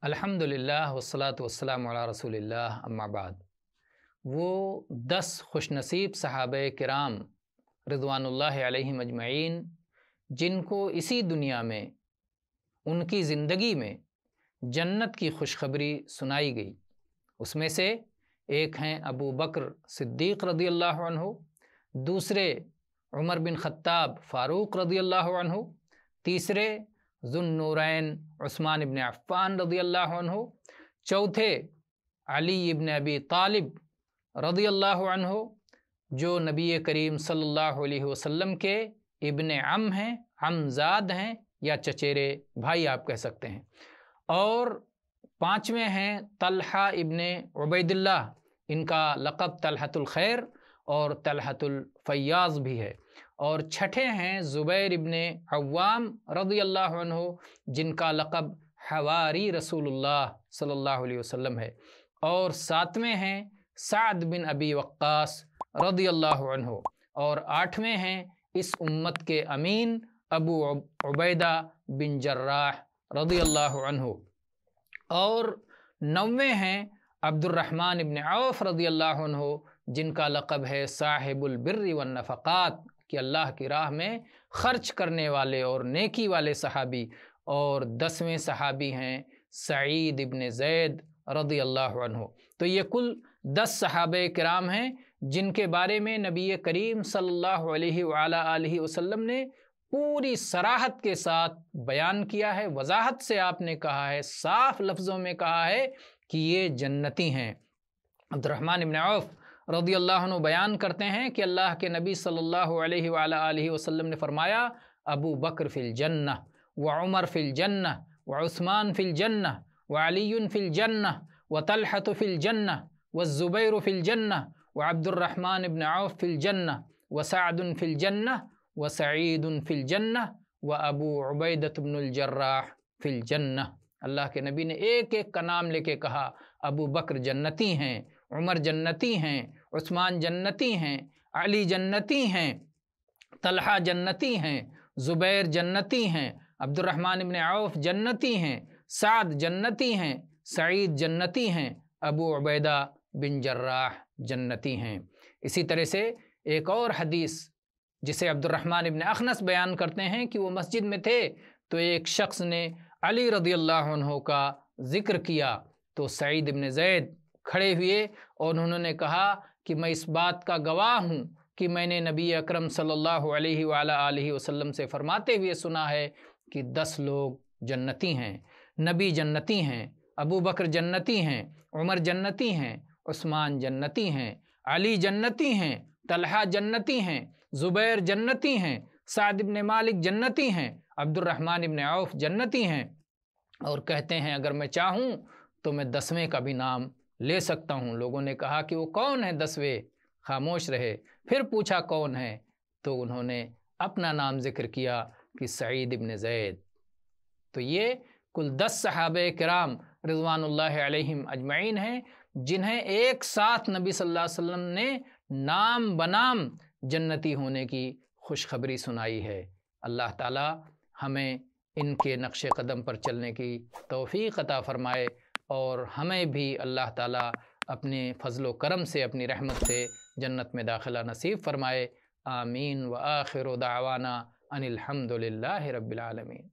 الحمدللہ والصلاۃ والسلام علی رسول اللہ اما بعد۔ وہ 10 خوش نصیب صحابہ کرام رضوان اللہ علیہم اجمعین جن کو اسی دنیا میں ان کی زندگی میں جنت کی خوشخبری سنائی گئی، اس میں سے ایک ہیں ابو بکر صدیق رضی اللہ عنہ، دوسرے عمر بن خطاب فاروق رضی اللہ عنہ، تیسرے ذو النورین عثمان بن عفان رضی اللہ عنہ، چوتھے علی بن ابی طالب رضی اللہ عنہ جو نبی کریم صلی اللہ علیہ وسلم کے ابن عم ہیں، عمزاد ہیں یا چچیرے بھائی آپ کہہ سکتے ہیں، اور پانچویں ہیں طلحہ ابن عبید اللہ، ان کا لقب طلحۃ الخیر اور طلحۃ الفیاض بھی ہے، اور چھٹے ہیں زبیر ابن عوام رضی اللہ عنہ جن کا لقب حواری رسول اللہ صلی اللہ علیہ وسلم ہے، اور ساتویں ہیں سعد بن ابی وقاص رضی اللہ عنہ، اور آٹھویں ہیں اس امت کے امین ابو عبیدہ بن جراح رضی اللہ عنہ، اور نویں ہیں عبد الرحمن بن عوف رضی اللہ عنہ جن کا لقب ہے صاحب البر والنفقات، کہ اللہ کی راہ میں خرچ کرنے والے اور نیکی والے صحابی، اور 10ویں صحابی ہیں سعید ابن زید رضی اللہ عنہ۔ تو یہ کل 10 صحابہ کرام ہیں جن کے بارے میں نبی کریم صلی اللہ علیہ وآلہ وسلم نے پوری صراحت کے ساتھ بیان کیا ہے، وضاحت سے آپ نے کہا ہے، صاف لفظوں میں کہا ہے کہ یہ جنتی ہیں۔ عبد الرحمن بن عوف رضی اللہ عنہ بیان کرتے ہیں کہ اللہ کے نبی صلی اللہ علیہ وآلہ وسلم نے فرمایا، ابو بکر فی الجنہ وعمر فی الجنہ وعثمان فی الجنہ وعلی فی الجنہ وطلحۃ فی الجنہ والزبیر فی الجنہ وعبد الرحمن بن عوف فی الجنہ وسعد فی الجنہ وسعید فی الجنہ وابو عبیدۃ بن الجراح فی الجنہ۔ اللہ کے نبی نے ایک ایک کا نام لے کے کہا، ابو بکر جنتی ہیں، عمر جنتی ہیں، عثمان جنتی ہیں، علی جنتی ہیں، طلحہ جنتی ہیں، زبیر جنتی ہیں، عبد الرحمن بن عوف جنتی ہیں، سعد جنتی ہیں، سعید جنتی ہیں، ابو عبیدہ بن جراح جنتی ہیں۔ اسی طرح سے ایک اور حدیث جسے عبد الرحمن بن اخنس بیان کرتے ہیں کہ وہ مسجد میں تھے تو ایک شخص نے علی رضی اللہ عنہ کا ذکر کیا تو سعید بن زید کھڑے ہوئے اور انہوں نے کہا کہ میں اس بات کا گواہ ہوں کہ میں نے نبی اکرم صلی اللہ علیہ وآلہ وسلم سے فرماتے ہوئے سنا ہے کہ 10 لوگ جنتی ہیں، نبی جنتی ہیں، ابو بکر جنتی ہیں، عمر جنتی ہیں، عثمان جنتی ہیں، علی جنتی ہیں، طلحہ جنتی ہیں، زبیر جنتی ہیں، سعد بن مالک جنتی ہیں، عبد الرحمن بن عوف جنتی ہیں، اور کہتے ہیں اگر میں چاہوں تو میں 10ویں کا بھی نام لے سکتا ہوں۔ لوگوں نے کہا کہ وہ کون ہے 10ویں؟ خاموش رہے، پھر پوچھا کون ہے تو انہوں نے اپنا نام ذکر کیا کہ سعید ابن زید۔ تو یہ کل 10 صحابہ کرام رضوان اللہ علیہم اجمعین ہیں جنہیں ایک ساتھ نبی صلی اللہ علیہ وسلم نے نام بنام جنتی ہونے کی خوشخبری سنائی ہے۔ اللہ تعالی ہمیں ان کے نقش قدم پر چلنے کی توفیق عطا فرمائے، اور ہمیں بھی اللہ تعالیٰ اپنے فضل و کرم سے، اپنی رحمت سے جنت میں داخلہ نصیب فرمائے۔ آمین وآخر دعوانا ان الحمد للہ رب العالمین۔